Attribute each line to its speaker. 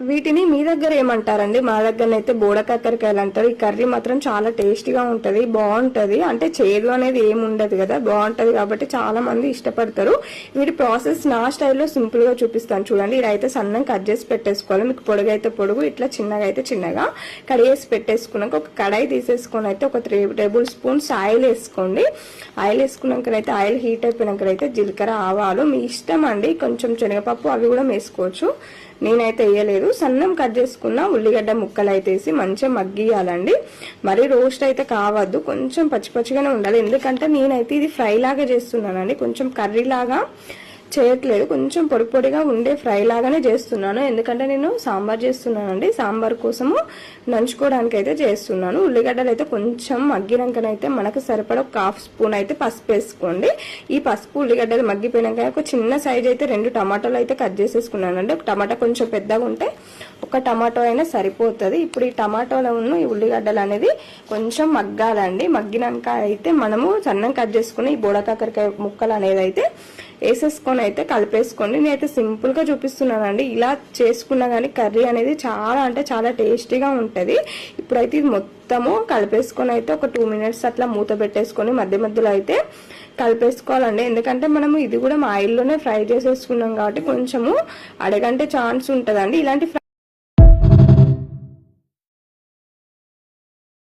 Speaker 1: వీటిని మీ దగ్గర ఏమంటారండి? మా దగ్గరనైతే బోడ కాకరకాయలు అంటారు. ఈ కర్రీ మాత్రం చాలా టేస్టీగా ఉంటది, బాగుంటది. అంటే చేదు అనేది ఏమి ఉండదు కదా, బాగుంటది కాబట్టి చాలా మంది ఇష్టపడతారు. వీటి ప్రాసెస్ నా స్టైల్లో సింపుల్ గా చూపిస్తాను చూడండి. ఇదైతే సన్నం కట్ చేసి పెట్టేసుకోవాలి. మీకు పొడుగు అయితే పొడుగు, ఇట్లా చిన్నగా అయితే చిన్నగా కడిగేసి పెట్టేసుకున్నాక ఒక కడాయి తీసేసుకొని అయితే ఒక 3 టేబుల్ స్పూన్స్ ఆయిల్ వేసుకోండి. ఆయిల్ వేసుకున్నాకనైతే ఆయిల్ హీట్ అయిపోయినాకనైతే జీలకర్ర, ఆవాలు మీ ఇష్టం అండి, కొంచెం శనగపప్పు అవి కూడా వేసుకోవచ్చు. నేనైతే వేయలేదు. సన్నం కట్ చేసుకున్న ఉల్లిగడ్డ ముక్కలు అయితే వేసి మంచిగా మగ్గియాలండి. మరి రోస్ట్ అయితే కావద్దు, కొంచెం పచ్చి పచ్చిగానే ఉండాలి. ఎందుకంటే నేనైతే ఇది ఫ్రై లాగా చేస్తున్నానండి, కొంచెం కర్రీ లాగా చేయట్లేదు, కొంచెం పొడి పొడిగా ఉండే ఫ్రై లాగానే చేస్తున్నాను. ఎందుకంటే నేను సాంబార్ చేస్తున్నానండి, సాంబార్ కోసము నంచుకోవడానికి అయితే చేస్తున్నాను. ఉల్లిగడ్డలు అయితే కొంచెం మగ్గినాకనైతే మనకు సరిపడా ఒక 1/2 స్పూన్ అయితే పసుపు వేసుకోండి. ఈ పసుపు ఉల్లిగడ్డలు మగ్గిపోయినాక ఒక చిన్న సైజ్ అయితే 2 టమాటాలు అయితే కట్ చేసేసుకున్నానండి. ఒక టమాటా కొంచెం పెద్దగా ఉంటే ఒక టమాటో అయినా సరిపోతుంది. ఇప్పుడు ఈ టమాటోలో ఉన్న ఈ ఉల్లిగడ్డలు అనేది కొంచెం మగ్గాలండి. మగ్గినాక అయితే మనము సన్నం కట్ చేసుకుని ఈ బోడ కాకరకాయ ముక్కలు అనేది అయితే వేసేసుకొని అయితే కలిపేసుకోండి. నేనైతే సింపుల్ గా చూపిస్తున్నానండి. ఇలా చేసుకున్నా గానీ కర్రీ అనేది చాలా అంటే చాలా టేస్టీగా ఉంటది. ఇప్పుడైతే ఇది మొత్తము కలిపేసుకొని అయితే ఒక 2 మినిట్స్ అట్లా మూత పెట్టేసుకొని మధ్య మధ్యలో అయితే కలిపేసుకోవాలండి. ఎందుకంటే మనము ఇది కూడా మా ఆయిల్లోనే ఫ్రై చేసేసుకున్నాం కాబట్టి కొంచెము అడగంటే ఛాన్స్ ఉంటదండి. ఇలాంటి